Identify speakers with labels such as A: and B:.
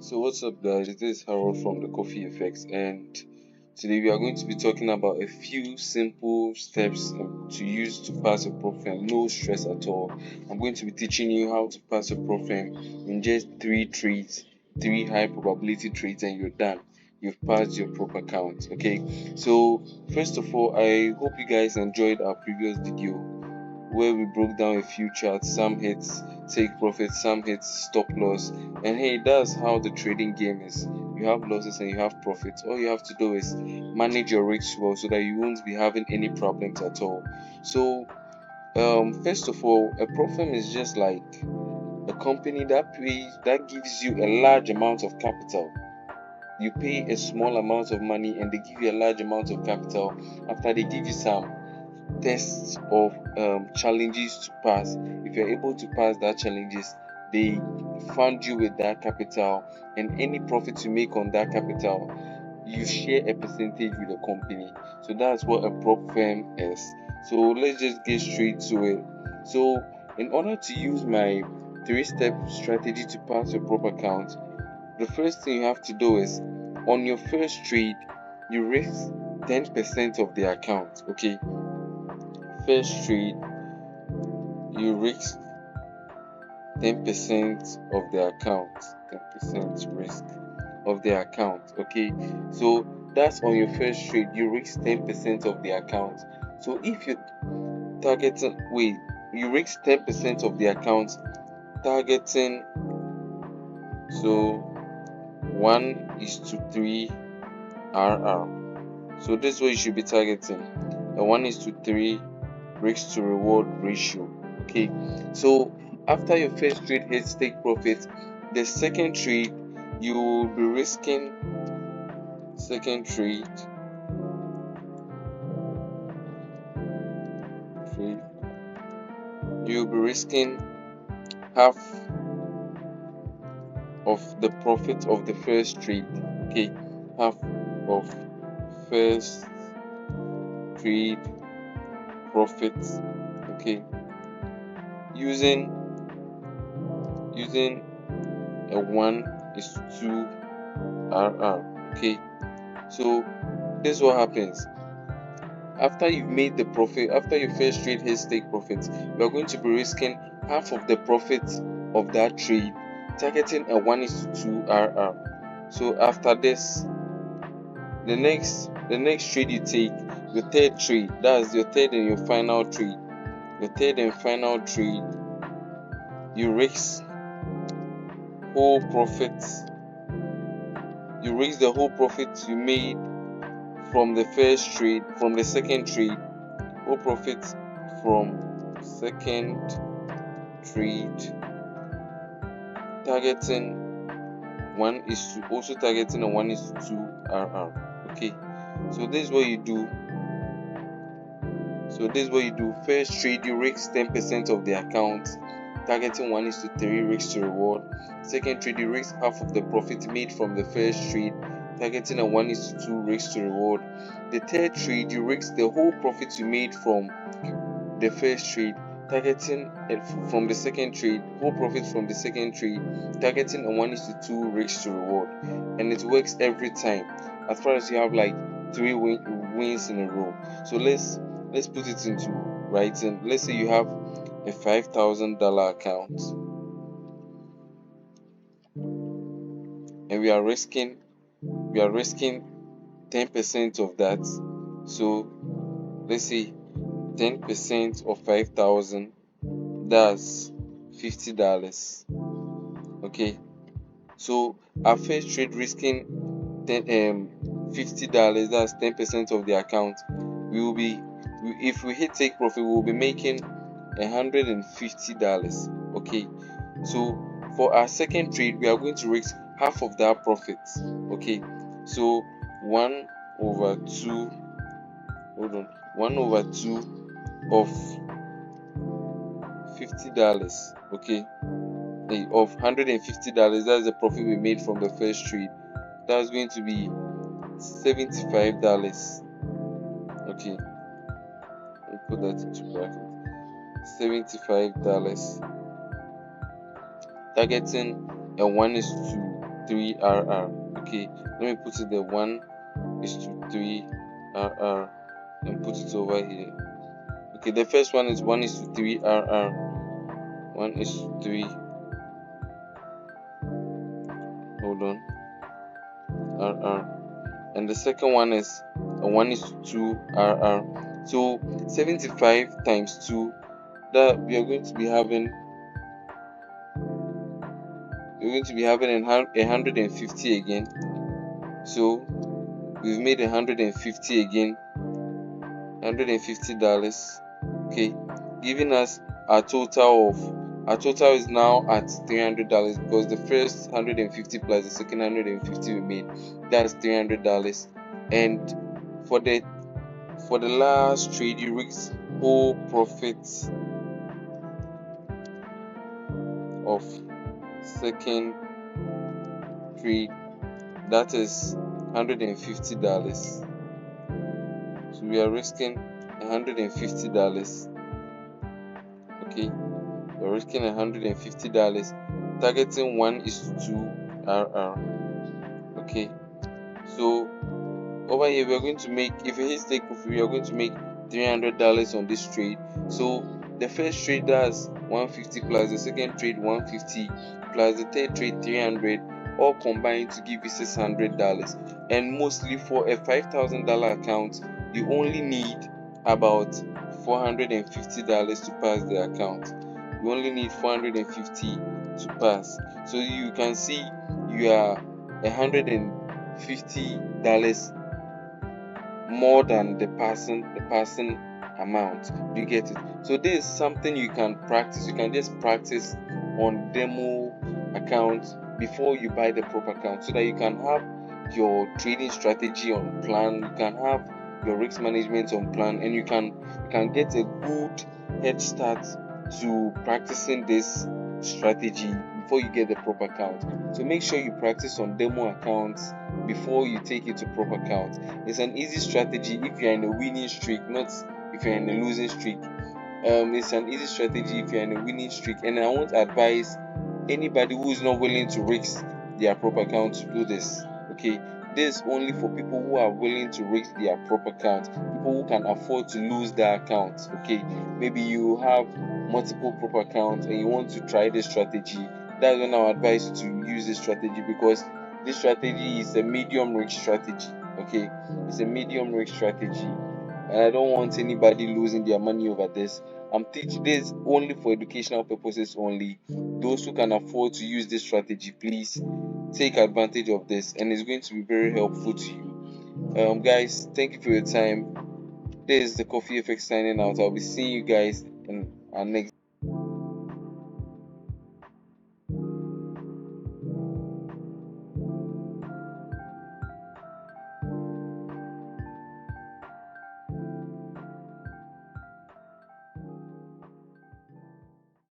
A: So what's up guys, this is Harold from the CoffeeFX, and today we are going to be talking about a few simple steps to use to pass a program, no stress at all. I'm going to be teaching you how to pass a program in just 3 high probability trades, and you're done. You've passed your prop account. Okay, so first of all, I hope you guys enjoyed our previous video where we broke down a few charts. Some hits take profit, some hits stop loss, and hey, that's how the trading game is. You have losses and you have profits. All you have to do is manage your risks well so that you won't be having any problems at all. So first of all, a profit is just like a company that gives you a large amount of capital. You pay a small amount of money and they give you a large amount of capital after they give you some tests of challenges to pass. If you're able to pass that challenges, they fund you with that capital, and any profits you make on that capital, you share a percentage with the company. So that's what a prop firm is. So let's just get straight to it. So in order to use my 3-step strategy to pass your prop account, the first thing you have to do is on your first trade, you risk 10% of the account. Okay, first trade, you risk 10% of the account. 10% risk of the account. Okay, so that's on your first trade, you risk 10% of the account. So if you targeting, wait, you risk 10% of the account targeting, so 1:3 RR. So this is what you should be targeting, a 1:3 risk to reward ratio. Okay, so after your first trade hits take profit, the second trade you will be risking, you'll be risking half of the profit of the first trade. Okay, half of first trade profit. Okay, using a 1:2 RR. Okay, so this is what happens. After you've made the profit, after your first trade hits take profit, you are going to be risking half of the profit of that trade, targeting a 1:2 RR. So after this, the next trade you take, your third trade, that's your third and your final trade. Your third and final trade, you risk whole profits. You risk the whole profit you made from the first trade, from the second trade, whole profits from second trade, targeting also targeting a 1:2 RR. Okay, so this is what you do. First trade, you risk 10% of the account, targeting 1:3 risk to reward. Second trade, you risk half of the profit made from the first trade, targeting a 1:2 risk to reward. The third trade, you risk the whole profit you made from the first trade, targeting from the second trade, whole profit from the second trade, targeting a 1:2 risk to reward. And it works every time as far as you have like 3 wins in a row. So let's put it into writing. Let's say you have a $5,000 account and we are risking 10% of that. So let's say 10% of 5,000, that's $50. Okay, so our first trade risking $50, that's 10% of the account. If we hit take profit, we will be making $150. Okay, so for our second trade, we are going to risk half of that profit. Okay, so 1/2 of $50. Okay, of $150, that's the profit we made from the first trade. That's going to be $75. Okay, I'll put that into bracket. $75, targeting a 1:2 3 RR. Okay, let me put it there, 1:3 RR, and put it over here. Okay, the first one is 1:3 RR, 1:3, hold on, RR, and the second one is a 1:2 RR. So 75 times 2, that we are going to be having 150 again. So we've made 150 again, $150. Okay, giving us our total is now at $300, because the first 150 plus the second 150 we made, that's $300. And for the last trade, you risk whole profits of second trade, that is $150. So we are risking $150. Okay, we're risking $150, targeting 1:2 RR. Okay, so over here we are going to make, if we hit take profit, we are going to make $300 on this trade. So the first trade, that's 150, plus the second trade 150, plus the third trade 300, all combined to give you $600. And mostly for a $5,000 account, you only need about $450 to pass the account. You only need $450 to pass. So you can see you are $150 more than the passing amount. You get it? So this is something you can practice. You can just practice on demo accounts before you buy the proper account, so that you can have your trading strategy on plan, you can have your risk management on plan, and you can get a good head start to practicing this strategy before you get the proper account. So make sure you practice on demo accounts before you take it to proper account. It's an easy strategy if you're in a winning streak, not if you're in a losing streak. It's an easy strategy if you're in a winning streak, and I won't advise anybody who is not willing to risk their proper account to do this. Okay, this is only for people who are willing to risk their proper account, people who can afford to lose their account. Okay, maybe you have multiple proper accounts and you want to try this strategy. That's when I advise you to use this strategy, because this strategy is a medium risk strategy. Okay, it's a medium risk strategy, and I don't want anybody losing their money over this. I'm teaching this only for educational purposes only. Those who can afford to use this strategy, please take advantage of this, and it's going to be very helpful to you. Guys, thank you for your time. This is the CoffeeFX signing out. I'll be seeing you guys in our next